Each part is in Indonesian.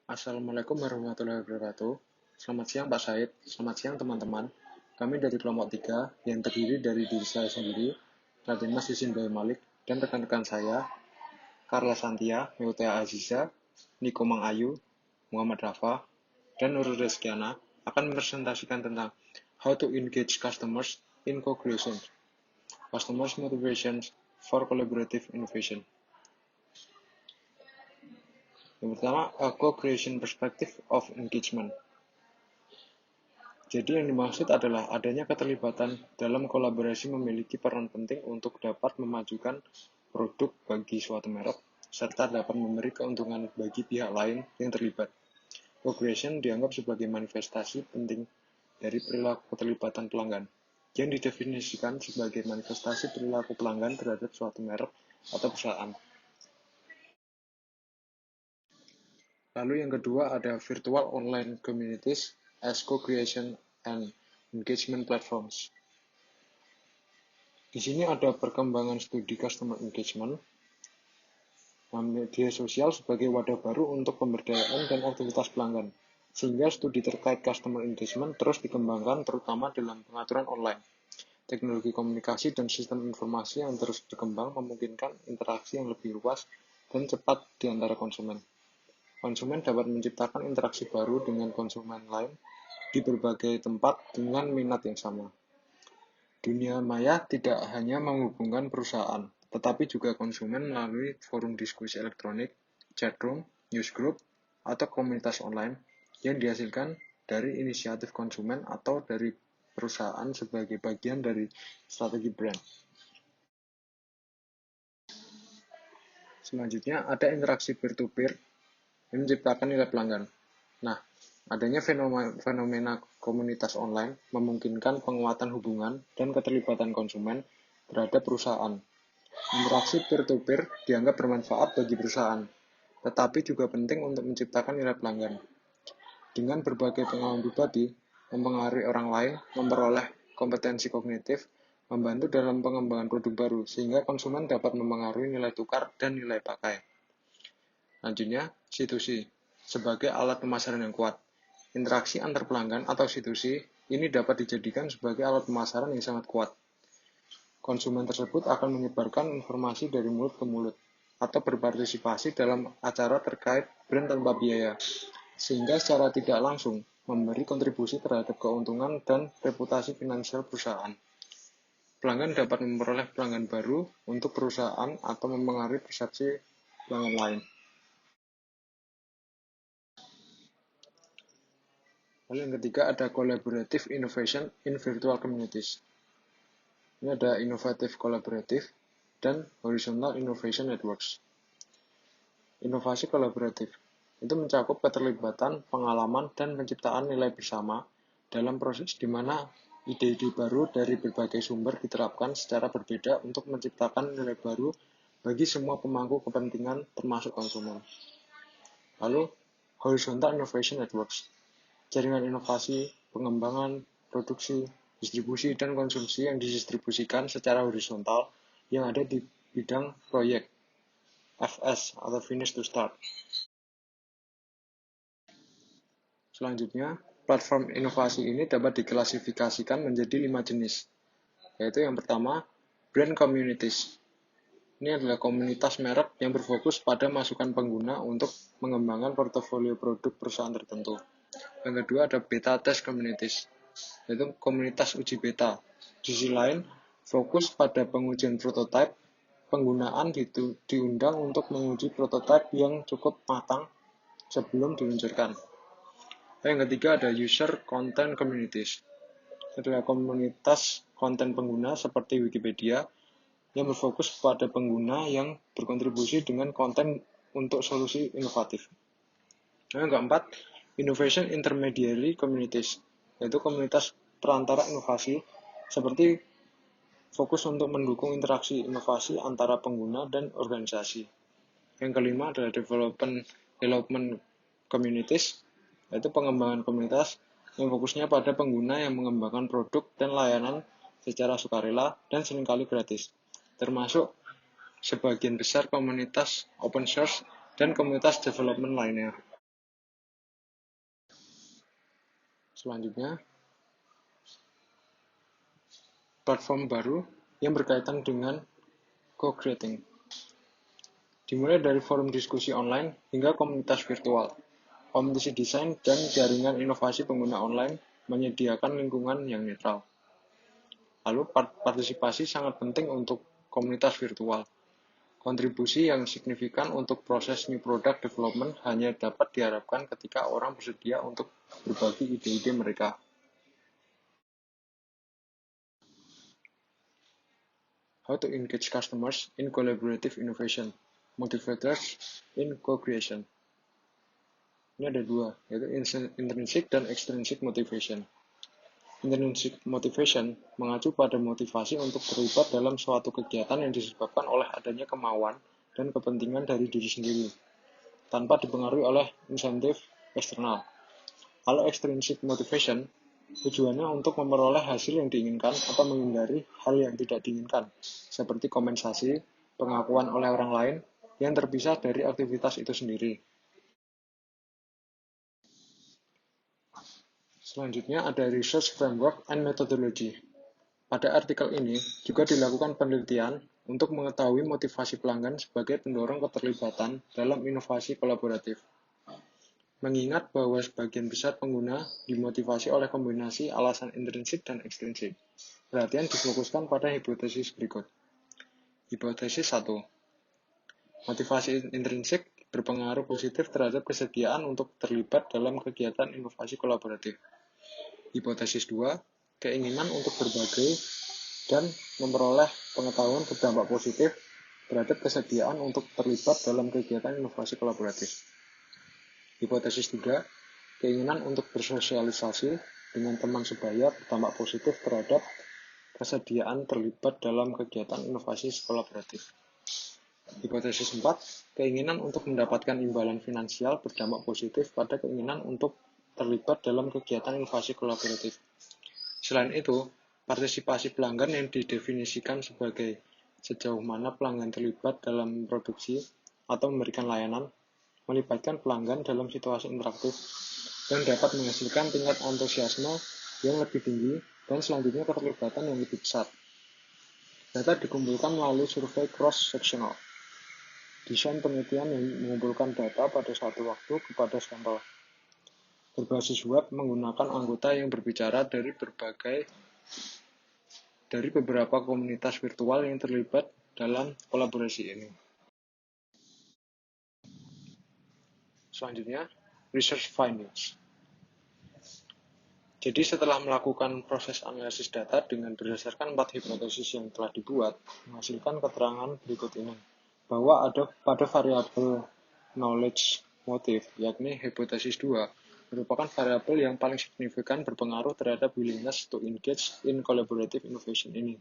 Assalamualaikum warahmatullahi wabarakatuh. Selamat siang Pak Said, selamat siang teman-teman. Kami dari kelompok 3 yang terdiri dari diri saya sendiri, Raden Mas Yusin Boy Malik, dan rekan-rekan saya, Carla Santia, Meutea Aziza, Niko Mang Ayu, Muhammad Rafa, dan Nurul Reskiana akan mempresentasikan tentang How to Engage Customers in Co-Creation, Customers Motivations for Collaborative Innovation. Yang pertama, a co-creation perspective of engagement. Jadi yang dimaksud adalah adanya keterlibatan dalam kolaborasi memiliki peran penting untuk dapat memajukan produk bagi suatu merek, serta dapat memberi keuntungan bagi pihak lain yang terlibat. Co-creation dianggap sebagai manifestasi penting dari perilaku keterlibatan pelanggan, yang didefinisikan sebagai manifestasi perilaku pelanggan terhadap suatu merek atau perusahaan. Lalu yang kedua ada virtual online communities as co-creation and engagement platforms. Di sini ada perkembangan studi customer engagement, media sosial sebagai wadah baru untuk pemberdayaan dan aktivitas pelanggan, sehingga studi terkait customer engagement terus dikembangkan terutama dalam pengaturan online. Teknologi komunikasi dan sistem informasi yang terus berkembang memungkinkan interaksi yang lebih luas dan cepat di antara konsumen. Konsumen dapat menciptakan interaksi baru dengan konsumen lain di berbagai tempat dengan minat yang sama. Dunia maya tidak hanya menghubungkan perusahaan, tetapi juga konsumen melalui forum diskusi elektronik, chatroom, newsgroup, atau komunitas online yang dihasilkan dari inisiatif konsumen atau dari perusahaan sebagai bagian dari strategi brand. Selanjutnya, ada interaksi peer-to-peer yang menciptakan nilai pelanggan. Nah, adanya fenomena komunitas online memungkinkan penguatan hubungan dan keterlibatan konsumen terhadap perusahaan. Interaksi peer-to-peer dianggap bermanfaat bagi perusahaan, tetapi juga penting untuk menciptakan nilai pelanggan. Dengan berbagai pengalaman pribadi, mempengaruhi orang lain, memperoleh kompetensi kognitif, membantu dalam pengembangan produk baru, sehingga konsumen dapat mempengaruhi nilai tukar dan nilai pakai. Selanjutnya, C2C sebagai alat pemasaran yang kuat. Interaksi antar pelanggan atau C2C ini dapat dijadikan sebagai alat pemasaran yang sangat kuat. Konsumen tersebut akan menyebarkan informasi dari mulut ke mulut atau berpartisipasi dalam acara terkait brand tanpa biaya, sehingga secara tidak langsung memberi kontribusi terhadap keuntungan dan reputasi finansial perusahaan. Pelanggan dapat memperoleh pelanggan baru untuk perusahaan atau mempengaruhi persepsi pelanggan lain. Lalu yang ketiga ada collaborative innovation in virtual communities. Ini ada innovative collaborative dan horizontal innovation networks. Inovasi kolaboratif itu mencakup keterlibatan, pengalaman, dan penciptaan nilai bersama dalam proses di mana ide-ide baru dari berbagai sumber diterapkan secara berbeda untuk menciptakan nilai baru bagi semua pemangku kepentingan termasuk konsumen. Lalu, horizontal innovation networks, jaringan inovasi, pengembangan, produksi, distribusi, dan konsumsi yang didistribusikan secara horizontal yang ada di bidang proyek, FS atau Finish to Start. Selanjutnya, platform inovasi ini dapat diklasifikasikan menjadi 5 jenis, yaitu yang pertama, brand communities. Ini adalah komunitas merek yang berfokus pada masukan pengguna untuk mengembangkan portofolio produk perusahaan tertentu. Yang kedua ada beta test communities, yaitu komunitas uji beta. Di sisi lain, fokus pada pengujian prototipe, penggunaan diundang untuk menguji prototipe yang cukup matang sebelum diluncurkan. Yang ketiga ada user content communities. Adalah komunitas konten pengguna seperti Wikipedia yang berfokus pada pengguna yang berkontribusi dengan konten untuk solusi inovatif. Yang keempat, innovation intermediary communities, yaitu komunitas perantara inovasi seperti fokus untuk mendukung interaksi inovasi antara pengguna dan organisasi. Yang kelima adalah development communities, yaitu pengembangan komunitas yang fokusnya pada pengguna yang mengembangkan produk dan layanan secara sukarela dan seringkali gratis, termasuk sebagian besar komunitas open source dan komunitas development lainnya. Selanjutnya, platform baru yang berkaitan dengan co-creating. Dimulai dari forum diskusi online hingga komunitas virtual. Kompetisi desain dan jaringan inovasi pengguna online menyediakan lingkungan yang netral. Lalu partisipasi sangat penting untuk komunitas virtual. Kontribusi yang signifikan untuk proses new product development hanya dapat diharapkan ketika orang bersedia untuk berbagi ide-ide mereka. How to engage customers in collaborative innovation, motivators in co-creation. Ini ada dua, yaitu intrinsic dan extrinsic motivation. Intrinsic motivation mengacu pada motivasi untuk terlibat dalam suatu kegiatan yang disebabkan oleh adanya kemauan dan kepentingan dari diri sendiri, tanpa dipengaruhi oleh insentif eksternal. Kalau extrinsic motivation, tujuannya untuk memperoleh hasil yang diinginkan atau menghindari hal yang tidak diinginkan, seperti kompensasi, pengakuan oleh orang lain yang terpisah dari aktivitas itu sendiri. Selanjutnya ada research framework and methodology. Pada artikel ini juga dilakukan penelitian untuk mengetahui motivasi pelanggan sebagai pendorong keterlibatan dalam inovasi kolaboratif. Mengingat bahwa sebagian besar pengguna dimotivasi oleh kombinasi alasan intrinsik dan ekstrinsik, perhatian difokuskan pada hipotesis berikut. Hipotesis 1. Motivasi intrinsik berpengaruh positif terhadap kesediaan untuk terlibat dalam kegiatan inovasi kolaboratif. Hipotesis 2. Keinginan untuk berbagi dan memperoleh pengetahuan berdampak positif terhadap kesediaan untuk terlibat dalam kegiatan inovasi kolaboratif. Hipotesis 3. Keinginan untuk bersosialisasi dengan teman sebaya berdampak positif terhadap kesediaan terlibat dalam kegiatan inovasi kolaboratif. Hipotesis 4. Keinginan untuk mendapatkan imbalan finansial berdampak positif pada keinginan untuk terlibat dalam kegiatan inovasi kolaboratif. Selain itu, partisipasi pelanggan yang didefinisikan sebagai sejauh mana pelanggan terlibat dalam produksi atau memberikan layanan, melibatkan pelanggan dalam situasi interaktif dan dapat menghasilkan tingkat antusiasme yang lebih tinggi dan selanjutnya keterlibatan yang lebih besar. Data dikumpulkan melalui survei cross-sectional. Desain penelitian yang mengumpulkan data pada satu waktu kepada sampel. Berbasis web menggunakan anggota yang berbicara dari beberapa komunitas virtual yang terlibat dalam kolaborasi ini. Selanjutnya, research findings. Jadi setelah melakukan proses analisis data dengan berdasarkan 4 hipotesis yang telah dibuat, menghasilkan keterangan berikut ini, bahwa ada pada variabel knowledge motive, yakni hipotesis 2, merupakan variabel yang paling signifikan berpengaruh terhadap willingness to engage in collaborative innovation ini,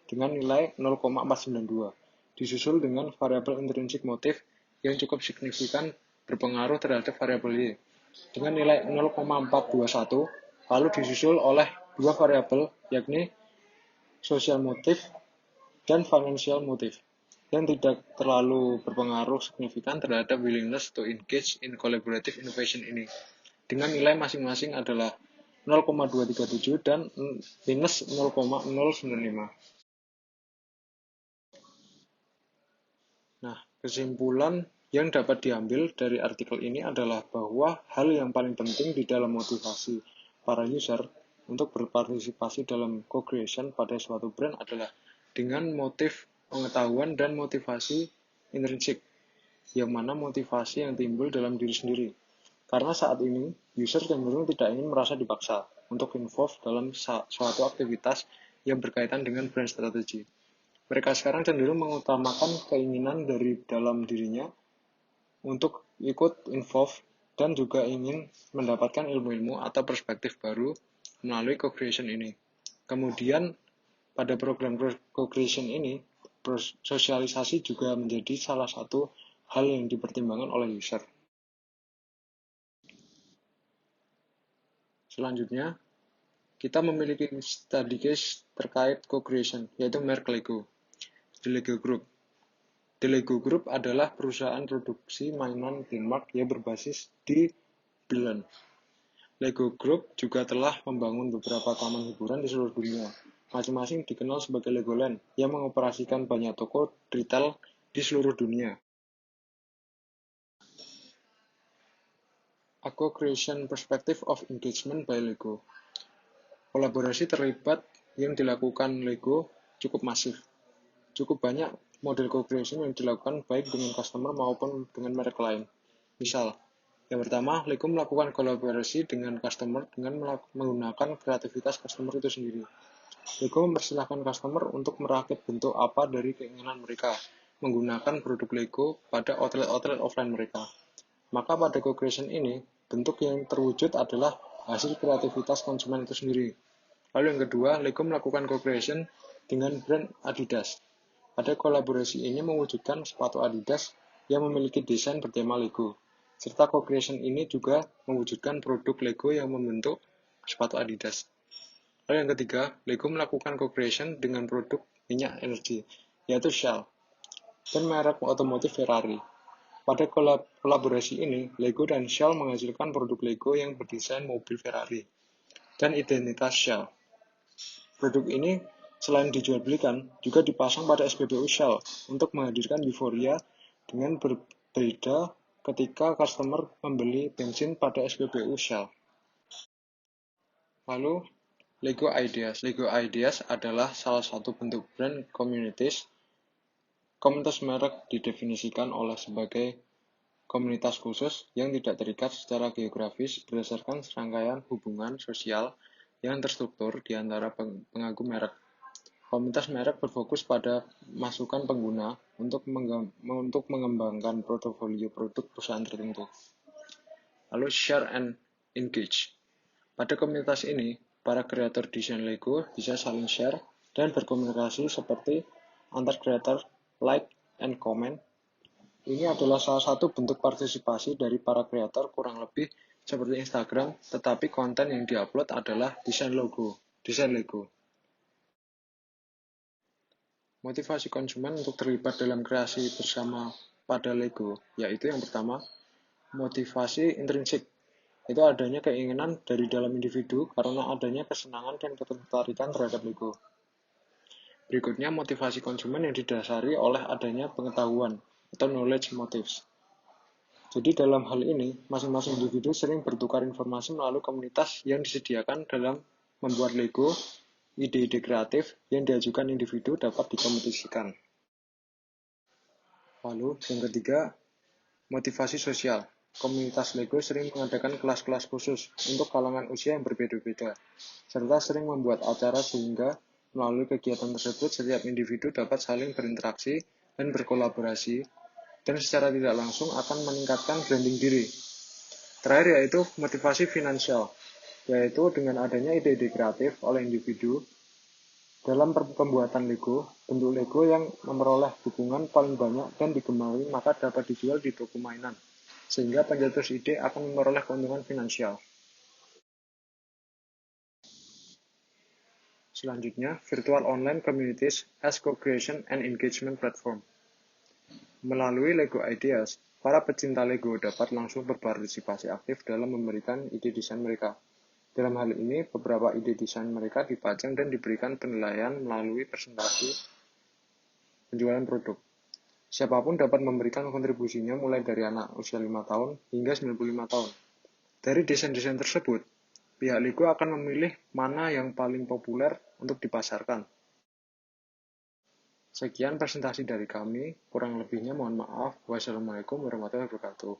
dengan nilai 0,492, disusul dengan variabel intrinsic motive yang cukup signifikan berpengaruh terhadap variabel Y, dengan nilai 0,421, lalu disusul oleh dua variabel, yakni social motive dan financial motive, yang tidak terlalu berpengaruh signifikan terhadap willingness to engage in collaborative innovation ini, dengan nilai masing-masing adalah 0,237 dan minus 0,095. Nah, kesimpulan yang dapat diambil dari artikel ini adalah bahwa hal yang paling penting di dalam motivasi para user untuk berpartisipasi dalam co-creation pada suatu brand adalah dengan motif pengetahuan dan motivasi intrinsik, yang mana motivasi yang timbul dalam diri sendiri. Karena saat ini, user cenderung tidak ingin merasa dipaksa untuk involve dalam suatu aktivitas yang berkaitan dengan brand strategi. Mereka sekarang cenderung mengutamakan keinginan dari dalam dirinya untuk ikut involve dan juga ingin mendapatkan ilmu-ilmu atau perspektif baru melalui co-creation ini. Kemudian pada program co-creation ini, sosialisasi juga menjadi salah satu hal yang dipertimbangkan oleh user. Selanjutnya, kita memiliki study case terkait co-creation, yaitu merek Lego, The Lego Group. The Lego Group adalah perusahaan produksi mainan Denmark yang berbasis di Billund. Lego Group juga telah membangun beberapa taman hiburan di seluruh dunia. Masing-masing dikenal sebagai Legoland yang mengoperasikan banyak toko retail di seluruh dunia. A co-creation perspective of engagement by Lego. Kolaborasi terlibat yang dilakukan Lego cukup masif. Cukup banyak model co-creation yang dilakukan baik dengan customer maupun dengan merek lain. Misal, yang pertama, Lego melakukan kolaborasi dengan customer dengan menggunakan kreativitas customer itu sendiri. Lego mempersilahkan customer untuk merakit bentuk apa dari keinginan mereka menggunakan produk Lego pada outlet-outlet offline mereka. Maka pada co-creation ini, bentuk yang terwujud adalah hasil kreativitas konsumen itu sendiri. Lalu yang kedua, Lego melakukan co-creation dengan brand Adidas. Pada kolaborasi ini mewujudkan sepatu Adidas yang memiliki desain bertema Lego. Serta co-creation ini juga mewujudkan produk Lego yang membentuk sepatu Adidas. Lalu yang ketiga, Lego melakukan co-creation dengan produk minyak energi, yaitu Shell, dan merek otomotif Ferrari. Pada kolaborasi ini, Lego dan Shell menghasilkan produk Lego yang berdesain mobil Ferrari dan identitas Shell. Produk ini selain dijual belikan, juga dipasang pada SPBU Shell untuk menghadirkan euforia dengan berbeda ketika customer membeli bensin pada SPBU Shell. Lalu, Lego Ideas. Lego Ideas adalah salah satu bentuk brand communities. Komunitas merek didefinisikan oleh sebagai komunitas khusus yang tidak terikat secara geografis berdasarkan serangkaian hubungan sosial yang terstruktur di antara pengagum merek. Komunitas merek berfokus pada masukan pengguna untuk mengembangkan portofolio produk perusahaan tertentu. Lalu share and engage. Pada komunitas ini, para kreator desain Lego bisa saling share dan berkomunikasi seperti antar kreator, like, and comment. Ini adalah salah satu bentuk partisipasi dari para kreator kurang lebih seperti Instagram, tetapi konten yang diupload adalah desain Lego. Motivasi konsumen untuk terlibat dalam kreasi bersama pada Lego, yaitu yang pertama, motivasi intrinsik. Itu adanya keinginan dari dalam individu karena adanya kesenangan dan ketertarikan terhadap Lego. Berikutnya, motivasi konsumen yang didasari oleh adanya pengetahuan atau knowledge motives. Jadi dalam hal ini, masing-masing individu sering bertukar informasi melalui komunitas yang disediakan dalam membuat Lego. Ide-ide kreatif yang diajukan individu dapat dikompetisikan. Lalu, yang ketiga, motivasi sosial. Komunitas Lego sering mengadakan kelas-kelas khusus untuk kalangan usia yang berbeda-beda, serta sering membuat acara sehingga melalui kegiatan tersebut setiap individu dapat saling berinteraksi dan berkolaborasi, dan secara tidak langsung akan meningkatkan branding diri. Terakhir yaitu motivasi finansial, yaitu dengan adanya ide-ide kreatif oleh individu dalam pembuatan Lego, bentuk Lego yang memperoleh dukungan paling banyak dan digemari maka dapat dijual di toko mainan, sehingga pencetus ide akan memperoleh keuntungan finansial. Selanjutnya, virtual online communities as co-creation and engagement platform. Melalui Lego Ideas, para pecinta Lego dapat langsung berpartisipasi aktif dalam memberikan ide desain mereka. Dalam hal ini, beberapa ide desain mereka dipajang dan diberikan penilaian melalui presentasi penjualan produk. Siapapun dapat memberikan kontribusinya mulai dari anak usia 5 tahun hingga 95 tahun. Dari desain-desain tersebut, pihak Lego akan memilih mana yang paling populer untuk dipasarkan. Sekian presentasi dari kami, kurang lebihnya mohon maaf. Wassalamualaikum warahmatullahi wabarakatuh.